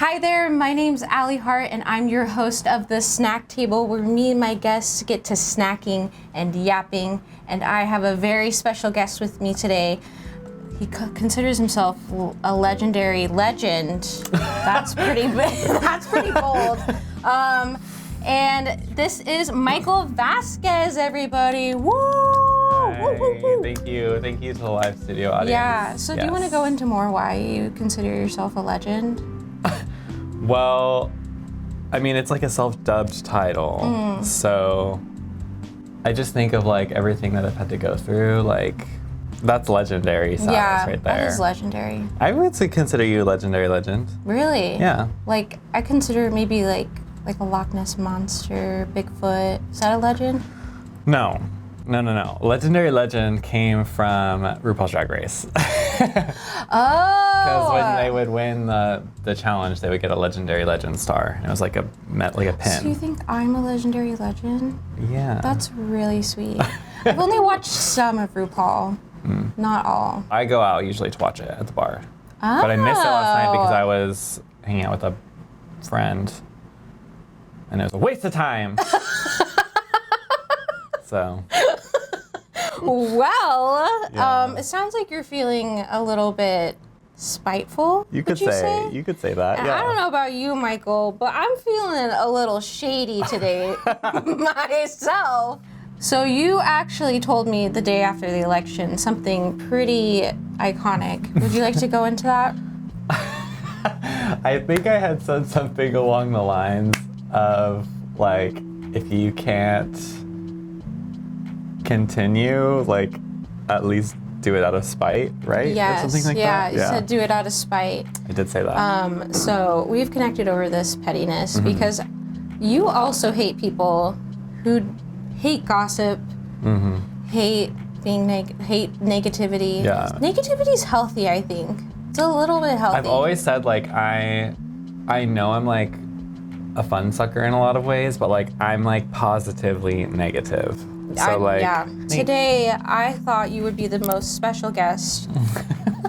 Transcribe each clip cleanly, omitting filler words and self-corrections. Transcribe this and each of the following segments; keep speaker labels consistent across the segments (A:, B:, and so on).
A: Hi there, my name's Allie Hart and I'm your host of The Snack Table, where me and my guests get to snacking and yapping, and I have a very special guest with me today. He considers himself a legendary legend. That's pretty that's pretty bold. And this is Michael Vasquez, everybody. Woo!
B: Hi,
A: Woo, woo, woo.
B: Thank you. Thank you to the live studio audience.
A: Yeah, so do you want to go into more why you consider yourself a legend?
B: Well, I mean, it's like a self-dubbed title. So I just think of like everything that I've had to go through, like that's legendary status right there.
A: That is legendary.
B: I would say consider you a legendary legend.
A: Really?
B: Yeah.
A: Like, I consider maybe like a Loch Ness Monster, Bigfoot. Is that a legend?
B: No. Legendary legend came from RuPaul's Drag Race.
A: Oh!
B: Because when they would win the challenge, they would get a legendary legend star. And it was like a pin.
A: So you think I'm a legendary legend?
B: Yeah.
A: That's really sweet. I've only watched some of RuPaul, not all.
B: I go out usually to watch it at the bar. Oh. But I missed it last night because I was hanging out with a friend. And it was a waste of time. So.
A: Well,
B: Yeah.
A: it sounds like you're feeling a little bit spiteful.
B: You could say that.
A: And
B: yeah.
A: I don't know about you, Michael, but I'm feeling a little shady today myself. So you actually told me the day after the election something pretty iconic. Would you like to go into that?
B: I think I had said something along the lines of like, if you can't continue, like at least do it out of spite, right?
A: Yes,
B: or something like that.
A: You said do it out of spite.
B: I did say that.
A: So we've connected over this pettiness because you also hate people who hate gossip, hate being hate negativity.
B: Yeah.
A: Negativity's healthy, I think. It's a little bit healthy.
B: I've always said like I know I'm like a fun sucker in a lot of ways, but like I'm like positively negative. So
A: Today, I thought you would be the most special guest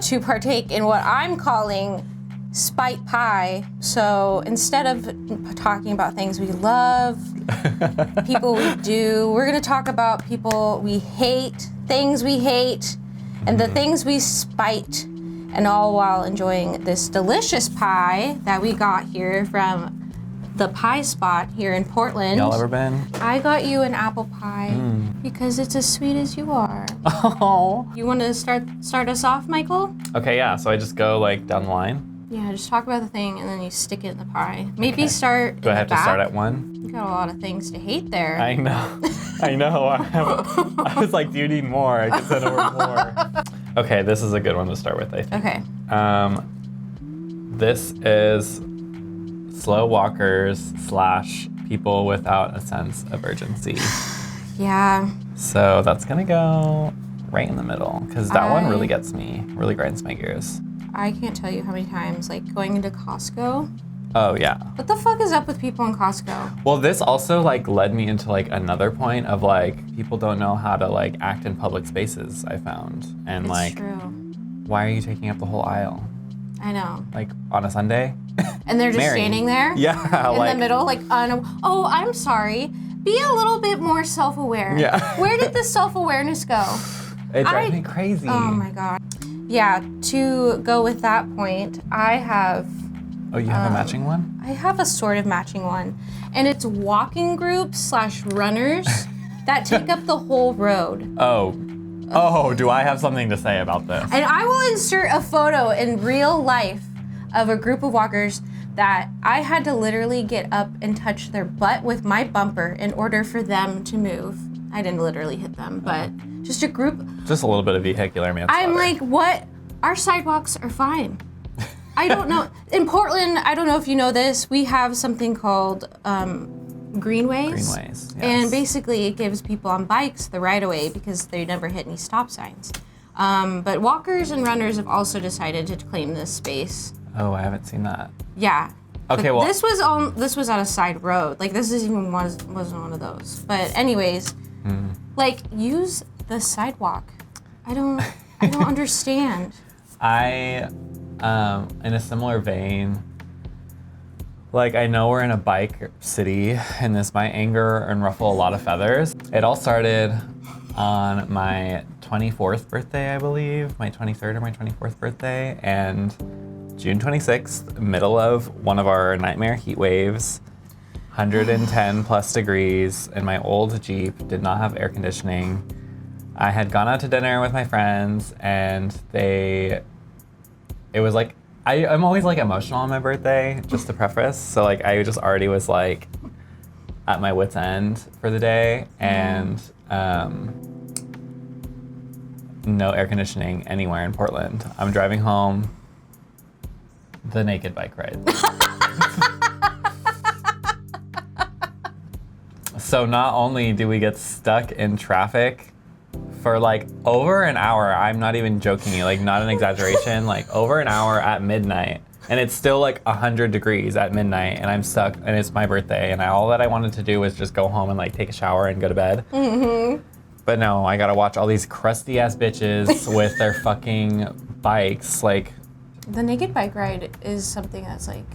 A: to partake in what I'm calling spite pie. So instead of talking about things we love, people we do, we're going to talk about people we hate, things we hate, and the things we spite, and all while enjoying this delicious pie that we got here from the pie spot here in Portland.
B: Y'all ever been?
A: I got you an apple pie because it's as sweet as you are.
B: Oh.
A: You want to start us off, Michael?
B: Okay, yeah. So I just go like down the line.
A: Yeah, just talk about the thing and then you stick it in the pie. Maybe start.
B: Do I have to start at one?
A: You got a lot of things to hate there.
B: I know. I was like, do you need more? I can send over more. Okay, this is a good one to start with, I think.
A: Okay.
B: This is slow walkers / people without a sense of urgency.
A: Yeah.
B: So that's gonna go right in the middle because that one really gets me, really grinds my gears.
A: I can't tell you how many times, like going into Costco.
B: Oh yeah.
A: What the fuck is up with people in Costco?
B: Well, this also like led me into like another point of like people don't know how to like act in public spaces. I found and
A: It's
B: like,
A: true.
B: why are you taking up the whole aisle?
A: I know.
B: Like on a Sunday?
A: And they're just
B: Mary.
A: standing there?
B: Yeah.
A: In the middle, like, oh, I'm sorry. Be a little bit more self-aware.
B: Yeah.
A: Where did the self-awareness go?
B: It drives me crazy.
A: Oh my God. Yeah, to go with that point, I have...
B: Oh, you have a matching one?
A: I have a sort of matching one. And it's walking groups / runners that take up the whole road.
B: Oh, do I have something to say about this?
A: And I will insert a photo in real life of a group of walkers that I had to literally get up and touch their butt with my bumper in order for them to move. I didn't literally hit them, but just a group.
B: Just a little bit of vehicular manslaughter.
A: I'm like, what? Our sidewalks are fine. I don't know. In Portland, I don't know if you know this, we have something called greenways.
B: Yes.
A: And basically it gives people on bikes the right of way because they never hit any stop signs. But walkers and runners have also decided to claim this space.
B: Oh, I haven't seen that.
A: Yeah.
B: Okay,
A: but
B: well,
A: this was on a side road. Like this wasn't one of those. But anyways, like use the sidewalk. I don't understand.
B: I, in a similar vein, Like, I know we're in a bike city, and this might anger and ruffle a lot of feathers. It all started on my 24th birthday, I believe, my 23rd or my 24th birthday, and June 26th, middle of one of our nightmare heat waves, 110 plus degrees, and my old Jeep did not have air conditioning. I had gone out to dinner with my friends, and it was like, I'm always like emotional on my birthday, just to preface. So like I just already was like at my wit's end for the day, and no air conditioning anywhere in Portland. I'm driving home, the naked bike ride. So not only do we get stuck in traffic for like over an hour, I'm not even joking you, like not an exaggeration, like over an hour at midnight, and it's still like 100 degrees at midnight, and I'm stuck, and it's my birthday, and all that I wanted to do was just go home and like take a shower and go to bed. But no, I gotta watch all these crusty ass bitches with their fucking bikes. Like,
A: the naked bike ride is something that's like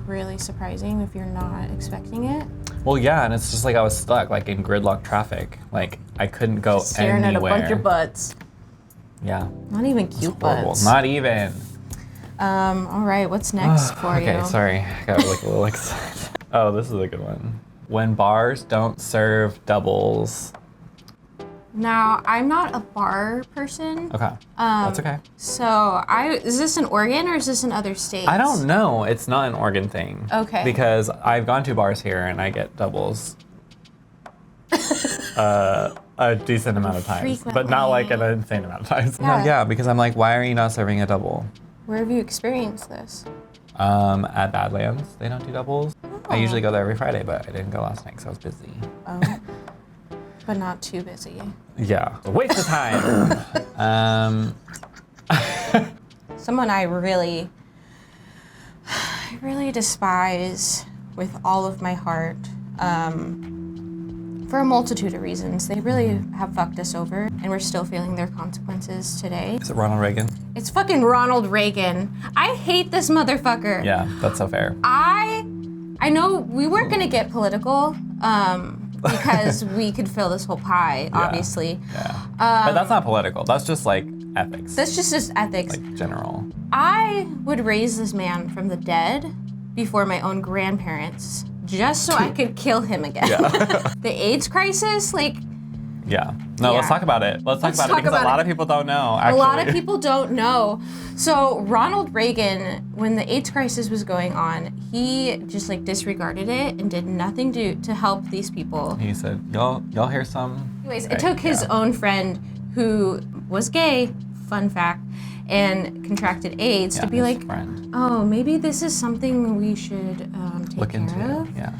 A: really surprising if you're not expecting it.
B: well, yeah, and it's just like I was stuck like in gridlock traffic. Like I couldn't go
A: Staring
B: anywhere.
A: at a bunch of butts.
B: Yeah.
A: Not even cute
B: Horrible.
A: butts.
B: Not even.
A: All right, what's next for you?
B: Okay, sorry. I got like a little excited. Oh, this is a good one. When bars don't serve doubles.
A: Now, I'm not a bar person.
B: Okay. That's okay.
A: So, is this in Oregon or is this in other states?
B: I don't know. It's not an Oregon thing.
A: Okay.
B: Because I've gone to bars here and I get doubles a decent amount of times. But not like an insane amount of times.
A: Yeah.
B: Yeah, because I'm like, why are you not serving a double?
A: Where have you experienced this?
B: At Badlands, they don't do doubles. I usually go there every Friday, but I didn't go last night because I was busy.
A: Oh. But not too busy.
B: Yeah, a waste of time.
A: Someone I really despise with all of my heart, for a multitude of reasons. They really have fucked us over, and we're still feeling their consequences today.
B: Is it Ronald Reagan?
A: It's fucking Ronald Reagan. I hate this motherfucker.
B: Yeah, that's so fair.
A: I know we weren't gonna get political, because we could fill this whole pie, obviously.
B: Yeah. But that's not political. That's just like ethics.
A: That's just ethics.
B: Like general.
A: I would raise this man from the dead before my own grandparents just so I could kill him again.
B: Yeah.
A: The AIDS crisis, like,
B: Yeah. No, let's talk about it. Let's talk about it because a lot of people don't know, actually.
A: A lot of people don't know. So Ronald Reagan, when the AIDS crisis was going on, he just like disregarded it and did nothing to help these people.
B: He said, y'all hear some?
A: Anyways, it took his own friend who was gay, fun fact, and contracted AIDS to be like, oh, maybe this is something we should take care of.
B: Yeah.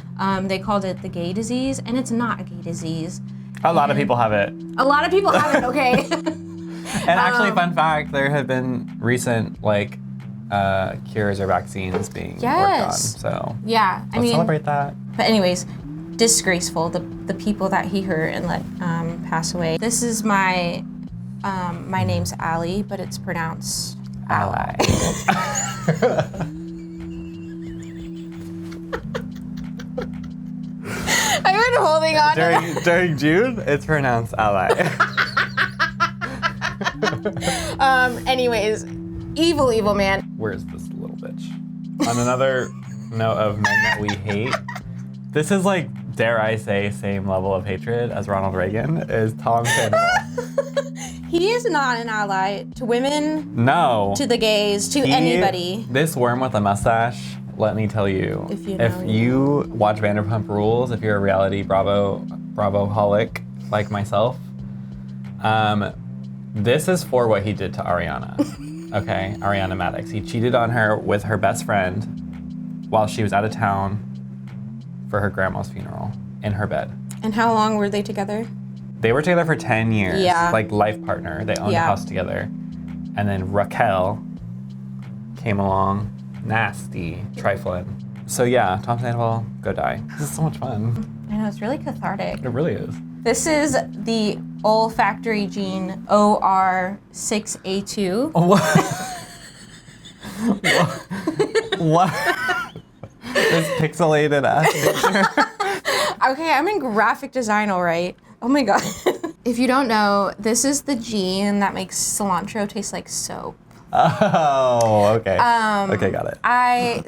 A: They called it the gay disease, and it's not a gay disease.
B: A lot of people have it.
A: A lot of people have it, okay?
B: And actually, fun fact, there have been recent like cures or vaccines being worked on. So
A: yeah, I mean,
B: celebrate that.
A: But anyways, disgraceful, the people that he hurt and let pass away. This is my name's Allie, but it's pronounced Ally. I've been holding on to that.
B: During June, it's pronounced ally.
A: Anyways, evil man.
B: Where's this little bitch? On another note of men that we hate, this is like, dare I say, same level of hatred as Ronald Reagan, is Tom Sandoval.
A: He is not an ally to women,
B: No.
A: to the gays, to anybody.
B: This worm with a mustache, let me tell you, if you watch Vanderpump Rules, if you're a reality Bravo-holic like myself, this is for what he did to Ariana. Okay, Ariana Madix. He cheated on her with her best friend while she was out of town for her grandma's funeral in her bed.
A: And how long were they together?
B: They were together for 10 years.
A: Yeah.
B: Like life partner. They owned a house together. And then Raquel came along, nasty, trifling. So yeah, Tom Sandoval, go die. This is so much fun.
A: I know, it's really cathartic.
B: It really is.
A: This is the olfactory gene OR6A2.
B: What? What? this pixelated ass picture.
A: Okay, I'm in graphic design, all right. Oh my god. If you don't know, this is the gene that makes cilantro taste like soap.
B: Oh, okay. Okay, got it.
A: I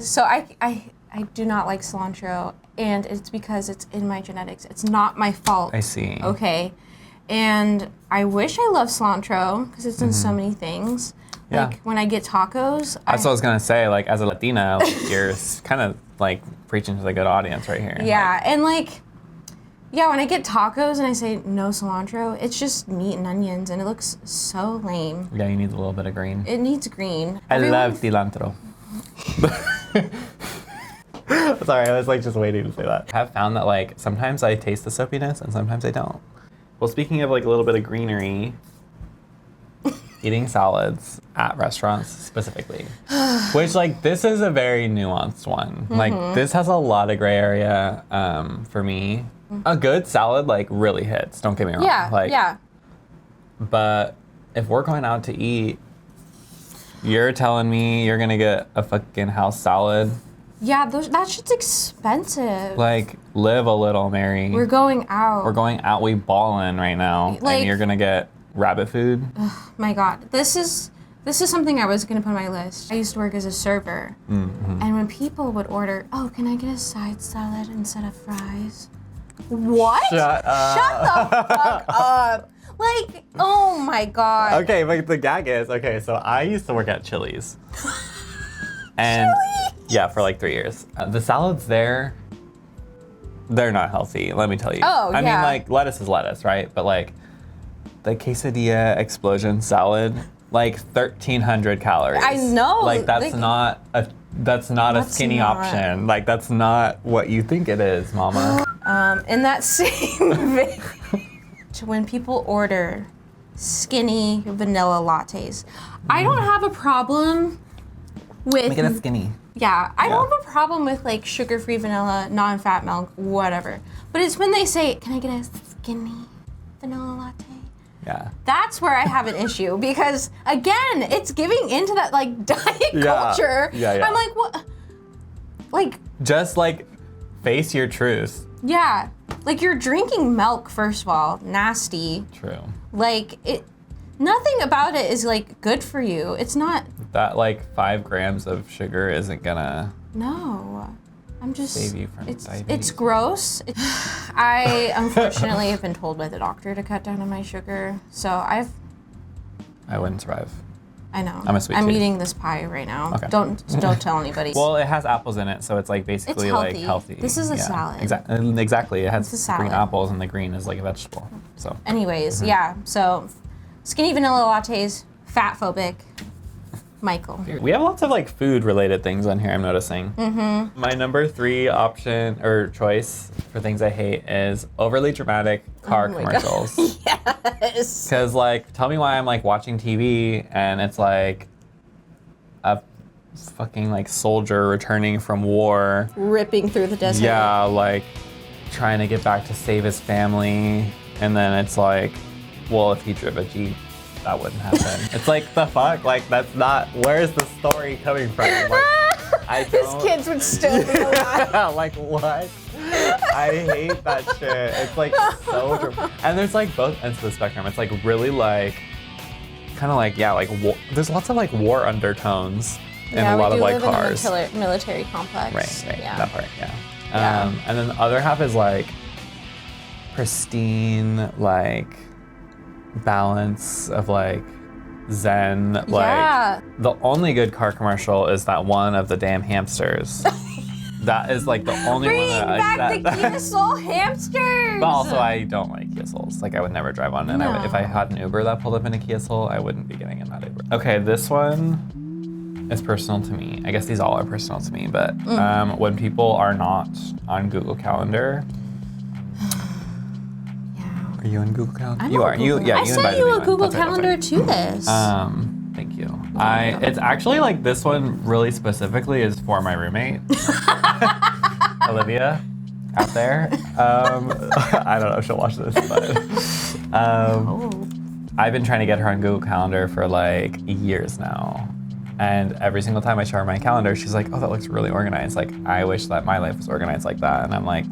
A: do not like cilantro, and it's because it's in my genetics. It's not my fault.
B: I see.
A: Okay. And I wish I loved cilantro because it's in so many things.
B: Yeah.
A: Like when I get tacos.
B: That's what I was gonna say. Like as a Latina, like, you're kind of like preaching to the good audience right here.
A: Yeah,
B: Like,
A: and like, yeah, when I get tacos and I say no cilantro, it's just meat and onions, and it looks so lame.
B: yeah, you need a little bit of green.
A: It needs green.
B: I love cilantro. Sorry, I was like just waiting to say that. I've found that like sometimes I taste the soapiness and sometimes I don't. Well, speaking of like a little bit of greenery, eating salads at restaurants specifically, which like this is a very nuanced one. Like this has a lot of gray area for me. A good salad like really hits, don't get me wrong.
A: Yeah,
B: like,
A: yeah.
B: But if we're going out to eat, you're telling me you're gonna get a fucking house salad?
A: Yeah, that shit's expensive.
B: Like, live a little, Mary.
A: We're going out.
B: We're going out, we ballin' right now,
A: Like-
B: and you're gonna get rabbit food?
A: My God, this is something I was gonna put on my list. I used to work as a server, and when people would order, "Oh, can I get a side salad instead of fries?" What?
B: Shut up.
A: Shut the fuck up! Like, oh my God.
B: Okay, but the gag is, okay, so I used to work at Chili's. And yeah, for like 3 years. The salads there, they're not healthy, let me tell you.
A: Oh,
B: I
A: yeah.
B: mean, like, lettuce is lettuce, right? But like, the quesadilla explosion salad, like 1,300 calories.
A: I know.
B: Like, that's not a
A: That's
B: skinny
A: not.
B: option. Like, that's not what you think it is, mama.
A: In that same vein, when people order skinny vanilla lattes, I don't have a problem with.
B: Make it skinny.
A: Yeah, I don't
B: Yeah.
A: have a problem with like sugar-free vanilla, non-fat milk, whatever. But it's when they say, "Can I get a skinny vanilla latte?"
B: Yeah.
A: That's where I have an issue because again, it's giving into that like diet
B: Yeah.
A: culture.
B: Yeah.
A: I'm like, what? Like,
B: Just like face your truth.
A: yeah, like you're drinking milk first of all, nasty.
B: True.
A: Like it, nothing about it is like good for you. It's not.
B: That like 5 grams of sugar isn't gonna
A: No, I'm just.
B: save you from
A: It's
B: diabetes.
A: gross. I unfortunately have been told by the doctor to cut down on my sugar, so
B: I wouldn't survive.
A: I know.
B: I'm a sweet
A: I'm
B: tooth.
A: eating this pie right now.
B: Okay.
A: Don't tell anybody.
B: Well, it has apples in it, so it's like basically
A: It's
B: like
A: healthy.
B: healthy.
A: This is a salad.
B: Exactly. It has
A: It's a salad.
B: green apples, and the green is like a vegetable. So
A: Anyways, yeah. So, skinny vanilla lattes, fat phobic. Michael.
B: we have lots of like food related things on here. I'm noticing. My number 3 option or choice for things I hate is overly dramatic car
A: Oh my God.
B: commercials.
A: Yes.
B: Because, like, tell me why I'm, like, watching TV and it's, like, a fucking, like, soldier returning from war.
A: Ripping through the desert.
B: Yeah, like, trying to get back to save his family. And then it's like, well, if he drove a Jeep, that wouldn't happen. It's like, the fuck? Like, that's not, where's the story coming from? Like, I
A: His
B: don't-
A: kids would still be alive.
B: Like, what? I hate that shit. It's like so and there's like both ends of the spectrum. It's like really like kind of like like there's lots of like war undertones in a lot of like cars.
A: In a military complex.
B: Right,
A: Yeah.
B: that part, yeah.
A: Yeah.
B: And then the other half is like pristine like balance of like zen. Like
A: Yeah.
B: the only good car commercial is that one of the damn hamsters. That is like the only
A: Bring
B: one that
A: back the Kia Soul hamsters.
B: But also, I don't like Kia Souls. Like, I would never drive one. And
A: No.
B: if I had an Uber that pulled up in a Kia Soul, I wouldn't be getting in that Uber. Okay, this one is personal to me. I guess these all are personal to me. But when people are not on Google Calendar.
A: Yeah.
B: Are you on Google Calendar?
A: I'm
B: You
A: on
B: are.
A: Google.
B: You
A: I sent
B: invited
A: you
B: me
A: a
B: on.
A: Google
B: That's right,
A: Calendar
B: that's
A: to this.
B: right. Thank you. It's actually like this one really specifically is for my roommate. Olivia, out there. I don't know if she'll watch this, but I've been trying to get her on Google Calendar for like years now. And every single time I show her my calendar, she's like, oh, that looks really organized. Like, I wish that my life was organized like that. And I'm like,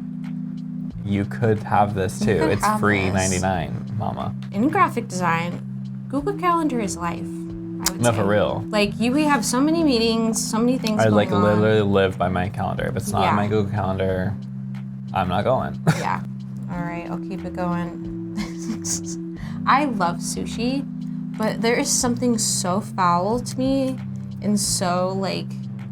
B: you could have this too. It's free
A: this.
B: $99, mama.
A: In graphic design, Google Calendar is life, I would
B: No,
A: say.
B: for real.
A: Like, we have so many meetings, so many things
B: I
A: going on.
B: literally live by my calendar. If it's not in my Google Calendar, I'm not going.
A: Yeah. All right, I'll keep it going. I love sushi, but there is something so foul to me and so, like,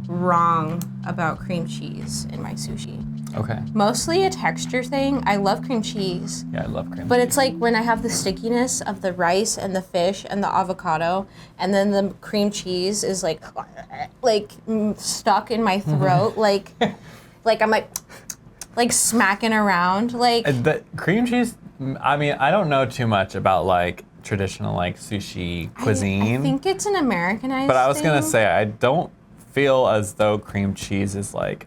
A: wrong about cream cheese in my sushi.
B: Okay.
A: Mostly a texture thing. I love cream cheese.
B: Yeah, I love cream
A: But
B: cheese.
A: it's like when I have the stickiness of the rice and the fish and the avocado, and then the cream cheese is like stuck in my throat, like I'm like smacking around, like.
B: The cream cheese, I mean, I don't know too much about like traditional like sushi cuisine.
A: I think it's an Americanized
B: but I was gonna
A: thing.
B: say, I don't feel as though cream cheese is like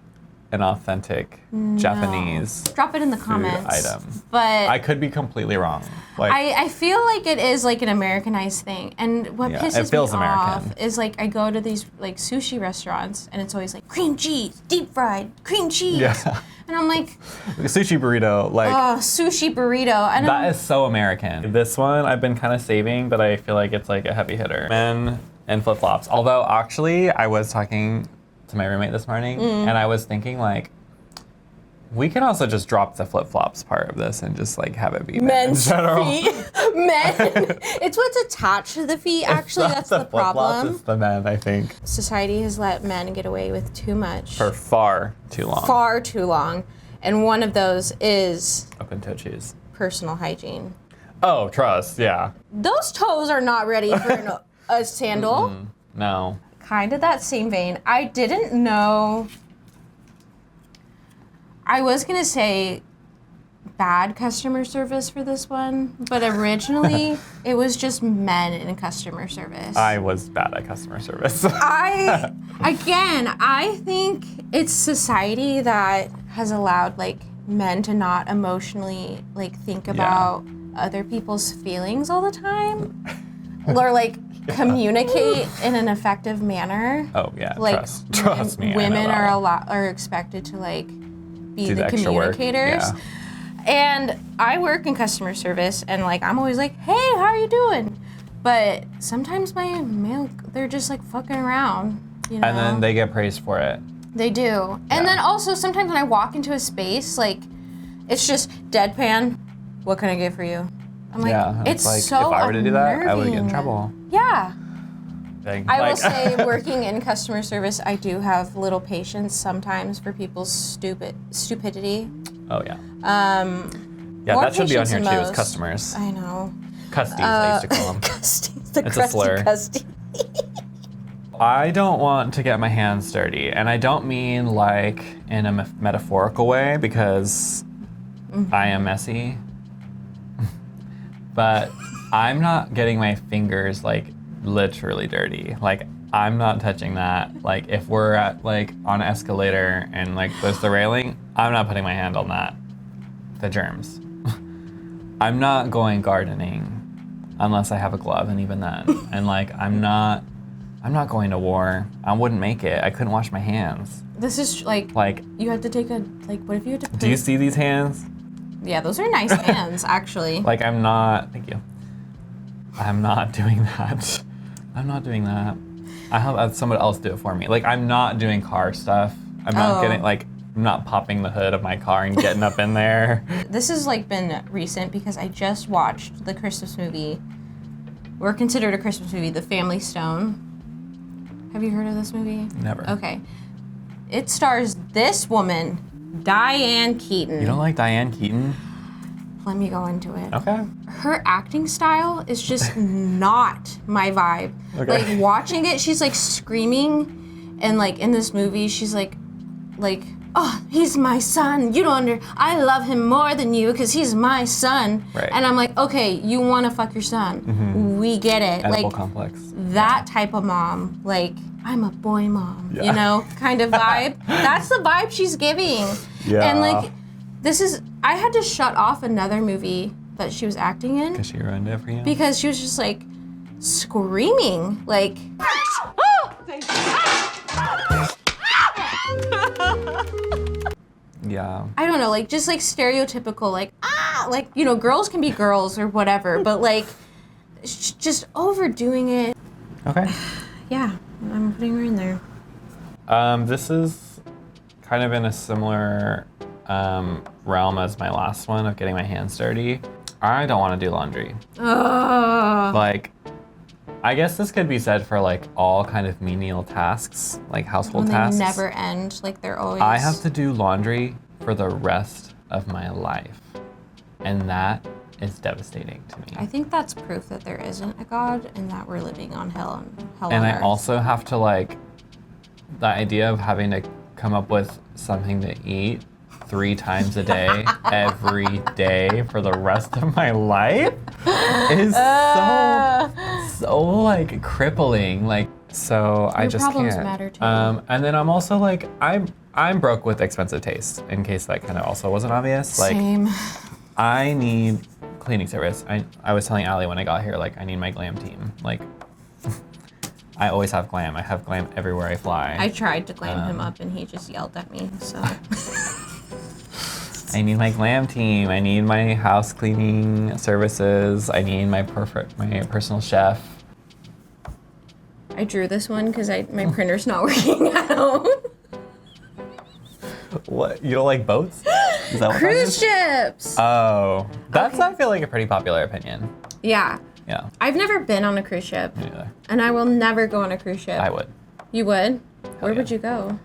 B: an authentic Japanese
A: Drop it in the
B: food
A: comments.
B: item.
A: But
B: I could be completely wrong. Like,
A: I feel like it is like an Americanized thing, and what
B: Yeah, it
A: pisses
B: feels
A: me
B: American.
A: off is like I go to these like sushi restaurants and it's always like cream cheese, deep fried cream cheese,
B: Yeah.
A: and I'm like,
B: sushi burrito, like
A: oh, sushi burrito. And
B: that is so American. This one I've been kind of saving, but I feel like it's like a heavy hitter. Men in flip flops. Although actually, I was talking to my roommate this morning, and I was thinking like, we can also just drop the flip flops part of this and just like have it be men in
A: men's
B: general.
A: feet, men. It's what's attached to the feet. Actually,
B: It's
A: that's
B: not
A: the
B: flip flops,
A: problem.
B: It's the men, I think,
A: Society has let men get away with too much
B: for far too long.
A: far too long, and one of those is
B: Open toe shoes.
A: personal hygiene.
B: Oh, trust, yeah.
A: Those toes are not ready for a sandal.
B: No.
A: Kind of that same vein. I didn't know. I was gonna say bad customer service for this one, but originally it was just men in customer service.
B: I was bad at customer service.
A: I think it's society that has allowed like men to not emotionally like think about other people's feelings all the time, or like communicate in an effective manner.
B: Oh yeah,
A: Like
B: trust me. I know
A: women
B: that
A: are expected to like be
B: Do
A: the
B: the extra work,
A: communicators.
B: yeah.
A: And I work in customer service, and like I'm always like, hey, how are you doing? But sometimes my male, they're just like fucking around, you know.
B: And then they get praised for it.
A: They do. And then also sometimes when I walk into a space, like it's just deadpan. What can I get for you? I'm like,
B: Yeah,
A: it's
B: like
A: so
B: if I were to do that, I would get in
A: unnerving.
B: trouble.
A: Yeah.
B: Dang.
A: I will
B: Like-
A: say, working in customer service, I do have little patience sometimes for people's stupidity.
B: Oh yeah. Yeah,
A: More
B: that should be on
A: patience
B: here
A: than
B: too. Is
A: most.
B: customers,
A: I know.
B: custies, I used to call them.
A: Custy, the
B: It's a
A: crusty
B: slur.
A: custy.
B: I don't want to get my hands dirty, and I don't mean like in a metaphorical way because I am messy. But I'm not getting my fingers like literally dirty. Like I'm not touching that. Like if we're at like on an escalator and like there's the railing, I'm not putting my hand on that. The germs. I'm not going gardening unless I have a glove, and even then. And like I'm not going to war. I wouldn't make it. I couldn't wash my hands.
A: This is like
B: Like,
A: you had to take a like. What if you had to?
B: do you see these hands?
A: Yeah, those are nice hands, actually.
B: Like I'm not, thank you. I'm not doing that. I'm not doing that. I have somebody else do it for me. Like I'm not doing car stuff. I'm not getting like, I'm not popping the hood of my car and getting up in there.
A: This has like been recent because I just watched the Christmas movie. We're considered a Christmas movie, The Family Stone. Have you heard of this movie?
B: Never.
A: Okay. It stars this woman, Diane Keaton.
B: You don't like Diane Keaton?
A: Let me go into it.
B: Okay.
A: Her acting style is just not my vibe.
B: Okay.
A: Like watching it, she's like screaming, and like in this movie, she's like, oh, he's my son. You don't I love him more than you because he's my son.
B: Right.
A: And I'm like, okay, you want to fuck your son. We get it.
B: Edible
A: like
B: complex.
A: that type of mom. Like I'm a boy mom,
B: Yeah.
A: you know, kind of vibe. That's the vibe she's giving.
B: Yeah.
A: And like, I had to shut off another movie that she was acting in
B: Because she ruined it for you?
A: because she was just like screaming, like,
C: Oh,
A: Okay.
B: Yeah.
A: I don't know, like just like stereotypical, like like you know, girls can be girls or whatever, but like just overdoing it.
B: Okay.
A: Yeah, I'm putting her in there.
B: This is kind of in a similar realm as my last one of getting my hands dirty. I don't want to do laundry. Like, I guess this could be said for like all kind of menial tasks, like household tasks.
A: They never end, like they're always.
B: I have to do laundry for the rest of my life, and that is devastating to me.
A: I think that's proof that there isn't a God and that we're living on hell
B: And
A: on
B: I
A: earth.
B: also have to like, the idea of having to come up with something to eat 3 times a day, every day for the rest of my life is so like crippling. Like, so I
A: Your
B: just
A: problems
B: can't.
A: matter too.
B: And then I'm also like, I'm broke with expensive taste, in case that kind of also wasn't obvious. Like,
A: Same.
B: I need cleaning service. I was telling Allie when I got here, like, I need my glam team. Like, I always have glam. I have glam everywhere I fly.
A: I tried to glam him up and he just yelled at me, so.
B: I need my glam team. I need my house cleaning services. I need my personal chef.
A: I drew this one because my printer's not working at home.
B: What? You don't like boats? Is that what that
A: Cruise
B: is?
A: ships!
B: Oh, that's
A: Okay.
B: I feel like a pretty popular opinion.
A: Yeah.
B: Yeah,
A: I've never been on a cruise ship.
B: me neither.
A: And I will never go on a cruise ship.
B: I would.
A: You would? Where
B: yeah.
A: would you go?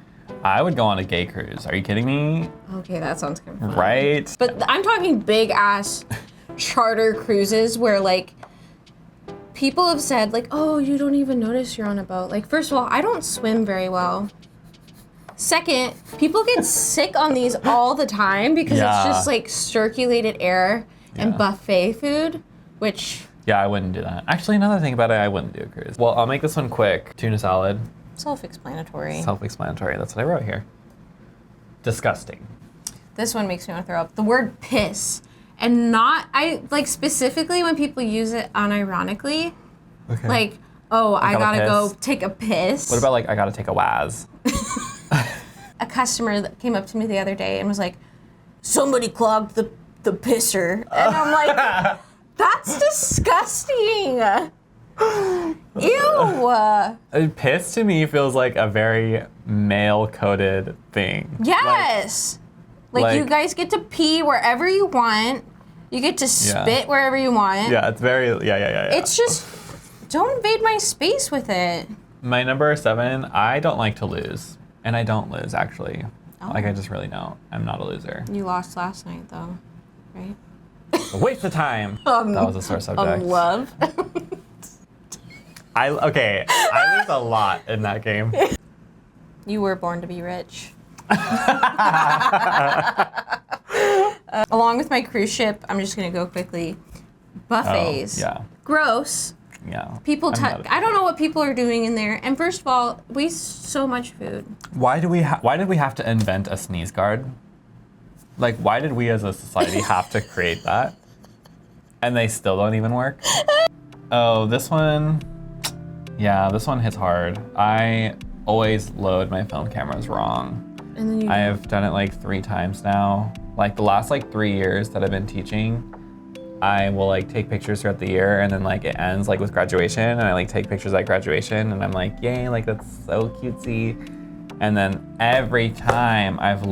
B: I would go on a gay cruise. Are you kidding me?
A: Okay, that sounds kind of fun.
B: Right?
A: But I'm talking big ass charter cruises where like people have said like, oh, you don't even notice you're on a boat. Like, first of all, I don't swim very well. Second, people get sick on these all the time because
B: Yeah.
A: it's just like circulated air and
B: Yeah.
A: buffet food, which
B: Yeah, I wouldn't do that. Actually, another thing about it, I wouldn't do a cruise. Well, I'll make this one quick. Tuna salad.
A: self-explanatory.
B: Self-explanatory. That's what I wrote here. Disgusting.
A: This one makes me want to throw up. The word piss. And not, I like specifically when people use it unironically,
B: Okay.
A: like, oh, I
B: gotta
A: gotta go
B: piss.
A: take a piss.
B: What about like I gotta take a waz?
A: A customer that came up to me the other day and was like, somebody clogged the pisser. And I'm like, that's disgusting. Ew.
B: Piss to me feels like a very male-coded thing.
A: Yes. Like you
B: like-
A: guys get to pee wherever you want. You get to spit wherever you want.
B: Yeah, it's very yeah.
A: It's just, don't invade my space with it.
B: My number 7, I don't like to lose. And I don't lose, actually.
A: Oh.
B: Like, I just really don't. I'm not a loser.
A: You lost last night, though, right?
B: A waste of time. That was a sore subject.
A: Love.
B: I lose a lot in that game.
A: You were born to be rich. Along with my cruise ship, I'm just gonna go quickly. Buffets.
B: Oh, yeah.
A: Gross.
B: Yeah.
A: People,
B: I'm not a
A: I don't know what people are doing in there. And first of all, waste so much food.
B: Why did we have to invent a sneeze guard? Like, why did we as a society have to create that? And they still don't even work? Oh, this one. Yeah, this one hits hard. I always load my film cameras wrong.
A: And then you.
B: I have done it like 3 times now. Like the last like 3 years that I've been teaching, I will like take pictures throughout the year and then like it ends like with graduation and I like take pictures at graduation and I'm like, yay, like that's so cutesy. And then every time I've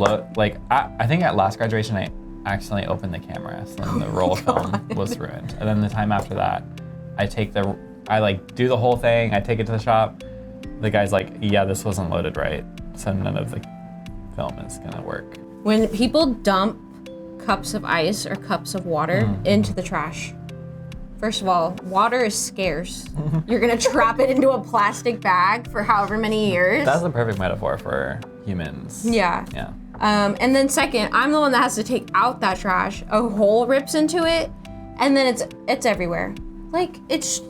B: I think at last graduation I accidentally opened the camera, so then the roll of film was ruined. And then the time after that, I like do the whole thing, I take it to the shop. The guy's like, yeah, this wasn't loaded right, so none of the film is gonna work.
A: When people dump cups of ice or cups of water into the trash, first of all, water is scarce. You're gonna trap it into a plastic bag for however many years.
B: That's a perfect metaphor for humans.
A: Yeah.
B: Yeah.
A: And then second, I'm the one that has to take out that trash. A hole rips into it, and then it's everywhere. Like, it just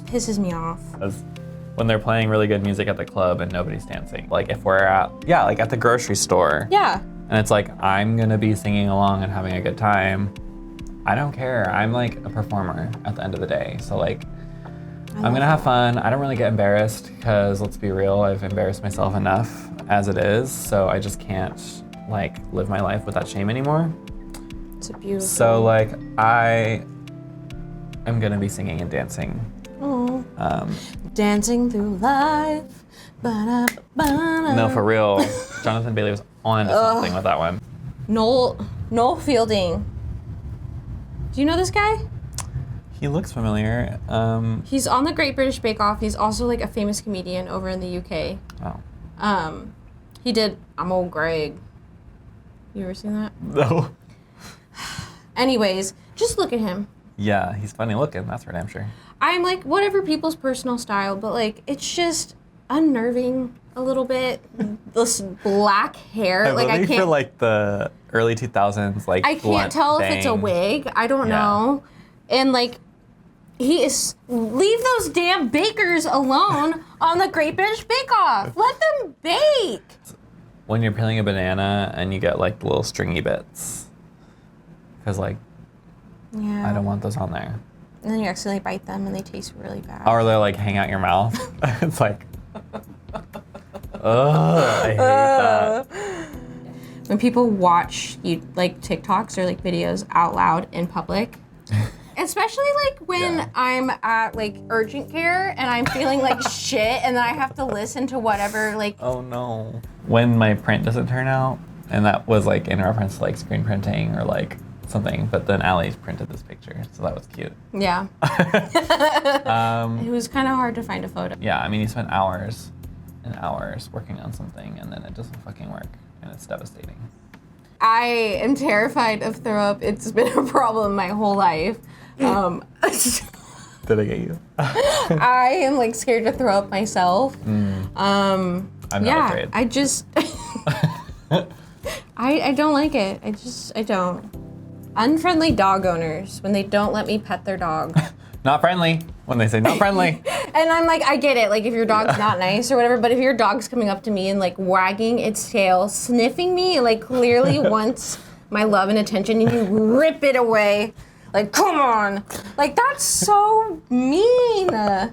A: pisses me off.
B: As when they're playing really good music at the club and nobody's dancing. Like if we're like at the grocery store.
A: Yeah.
B: And it's like, I'm gonna be singing along and having a good time. I don't care. I'm like a performer at the end of the day. So like, I'm gonna have fun. I don't really get embarrassed because let's be real, I've embarrassed myself enough as it is, so I just can't like live my life with that shame anymore.
A: It's a beautiful.
B: So like I am gonna be singing and dancing.
A: Oh. Dancing through life. Ba-da-ba-da.
B: No, for real. Jonathan Bailey was on to something with that one.
A: Noel Fielding. Do you know this guy?
B: He looks familiar.
A: He's on the Great British Bake Off. He's also like a famous comedian over in the UK.
B: Oh.
A: He did I'm Old Greg. You ever seen that?
B: No.
A: Anyways, just look at him.
B: Yeah, he's funny looking, that's for damn sure.
A: I'm like, whatever people's personal style, but like, it's just unnerving a little bit. This black hair, like I can't.
B: For like the early 2000s, like
A: I can't tell if it's a wig. I don't know. And like, leave those damn bakers alone on the Great British Bake Off. Let them bake.
B: When you're peeling a banana and you get like the little stringy bits, because like, I don't want those on there.
A: And then you accidentally bite them and they taste really bad.
B: Or they like hang out your mouth. It's like, ugh, I hate that.
A: When people watch you like TikToks or like videos out loud in public, especially like when I'm at like urgent care and I'm feeling like shit and then I have to listen to whatever like.
B: Oh no. When my print doesn't turn out, and that was like in reference to like screen printing or like something, but then Allie printed this picture, so that was cute.
A: Yeah. It was kind of hard to find a photo.
B: Yeah, I mean, you spent hours and hours working on something and then it doesn't fucking work, and it's devastating.
A: I am terrified of throw up. It's been a problem my whole life.
B: Did I get you?
A: I am like scared to throw up myself.
B: I'm not afraid.
A: I just, I don't like it. I don't. Unfriendly dog owners when they don't let me pet their dog.
B: Not friendly. When they say not friendly.
A: And I'm like, I get it. Like if your dog's not nice or whatever, but if your dog's coming up to me and like wagging its tail, sniffing me, like clearly wants my love and attention, and you rip it away. Like, come on. Like that's so mean.
B: Yeah.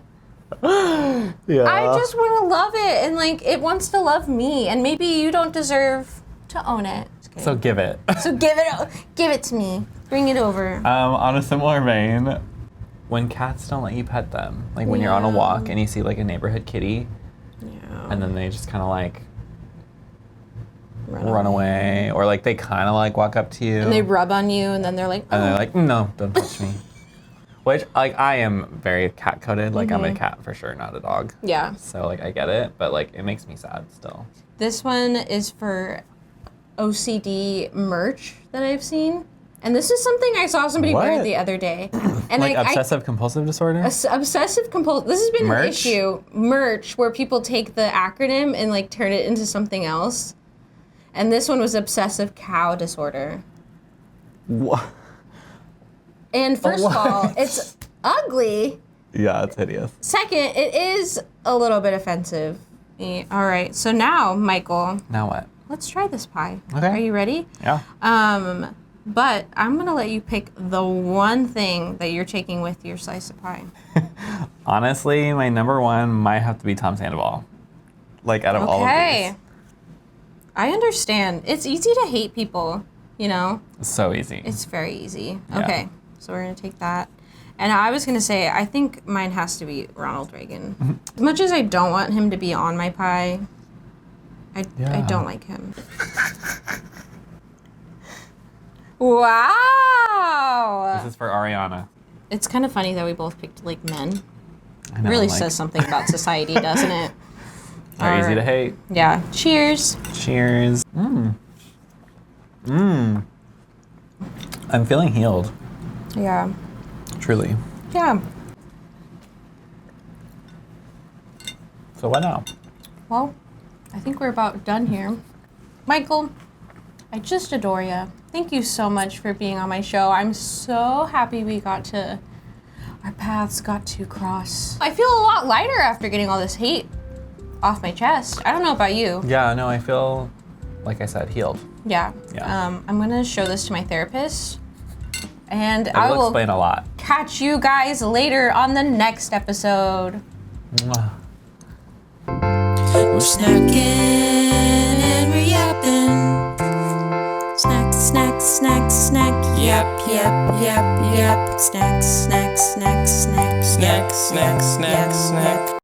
A: I just want to love it, and like it wants to love me, and maybe you don't deserve to own it.
B: So give it.
A: So give it to me. Bring it over.
B: On a similar vein, when cats don't let you pet them, like when you're on a walk and you see like a neighborhood kitty, and then they just kind of like run away, or like they kind of like walk up to you
A: and they rub on you, and then they're like,
B: and they're like, no, don't touch me. Which like I am very cat coded. Like I'm a cat for sure, not a dog.
A: Yeah.
B: So like I get it, but like it makes me sad still.
A: This one is for OCD merch that I've seen. And this is something I saw somebody wear the other day. And
B: like obsessive compulsive disorder?
A: Obsessive compulsive. This has been
B: merch?
A: An issue. Merch, where people take the acronym and like turn it into something else. And this one was obsessive cow disorder.
B: What?
A: And first of all, it's ugly.
B: Yeah, it's hideous.
A: Second, it is a little bit offensive. All right, so now, Michael.
B: Now what?
A: Let's try this pie.
B: Okay.
A: Are you ready?
B: Yeah.
A: But I'm gonna let you pick the one thing that you're taking with your slice of pie.
B: Honestly, my number one might have to be Tom Sandoval. Like out of all of these.
A: I understand. It's easy to hate people, you know?
B: It's so easy.
A: It's very easy.
B: Yeah.
A: Okay, so we're gonna take that. And I was gonna say, I think mine has to be Ronald Reagan. As much as I don't want him to be on my pie, I don't like him. Wow!
B: This is for Ariana.
A: It's kind of funny that we both picked like men.
B: I know,
A: Really
B: like,
A: says something about society, doesn't it?
B: They're easy to hate.
A: Yeah. Cheers.
B: Cheers. I'm feeling healed.
A: Yeah.
B: Truly.
A: Yeah.
B: So what now?
A: Well, I think we're about done here. Michael, I just adore you. Thank you so much for being on my show. I'm so happy our paths got to cross. I feel a lot lighter after getting all this hate off my chest. I don't know about you.
B: Yeah, no, I feel, like I said, healed.
A: Yeah.
B: Yeah.
A: I'm gonna show this to my therapist, And
B: It
A: I
B: will
A: will
B: explain a lot.
A: catch you guys later on the next episode.
B: Mwah.
C: We're snacking and we're yapping. Snack, snack, snack, snack. Yap, yap, yap, yap. Snack, snack, snack, snack. Snack, snack, snack, snack.